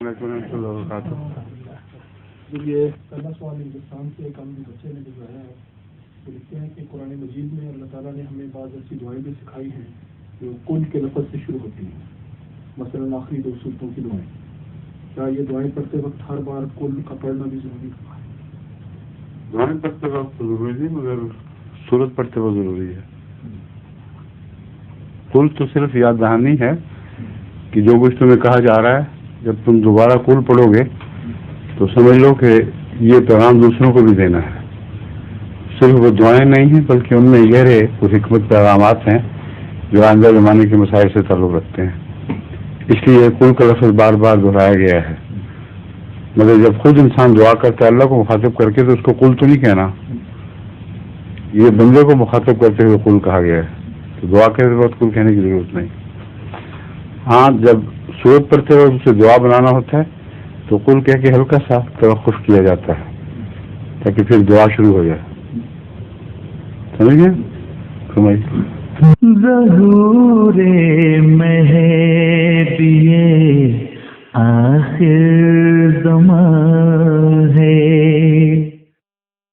یہ پہلا سوال ہندوستان سے ایک عالمی بچے نے بھجوایا ہے. وہ لکھتے ہیں کہ قرآن مجید میں اللہ تعالیٰ نے ہمیں بعض ایسی دعائیں بھی سکھائی ہیں جو کل کے لفظ سے شروع ہوتی ہیں, مثلاً آخری 2 سورتوں کی دعائیں. کیا یہ دعائیں پڑھتے وقت ہر بار کل کا پڑھنا بھی ضروری ہے؟ دعائیں پڑھتے وقت ضروری نہیں, مگر سورت پڑھتے وقت ضروری ہے. کل تو صرف یاد دہانی ہے کہ جو کچھ تمہیں کہا جا رہا ہے, جب تم دوبارہ کل پڑھو گے تو سمجھ لو کہ یہ پیغام دوسروں کو بھی دینا ہے. صرف وہ دعائیں نہیں ہیں بلکہ ان میں گہرے کچھ حکمت پیغامات ہیں جو آئندہ زمانے کے مسائل سے تعلق رکھتے ہیں. اس لیے کل کا لفظ بار بار دہرایا گیا ہے. مگر جب خود انسان دعا کرتا ہے اللہ کو مخاطب کر کے تو اس کو کل تو نہیں کہنا, یہ بندے کو مخاطب کرتے ہوئے کل کہا گیا ہے. تو دعا کرتے وقت کل کہنے کی ضرورت نہیں. ہاں, جب سورت پڑھتے وقت اسے دعا بنانا ہوتا ہے تو کل کہہ کے ہلکا سا توقف کیا جاتا ہے تاکہ پھر دعا شروع ہو جائے. سمجھ گئے؟ ظہور مہدی آخر زمان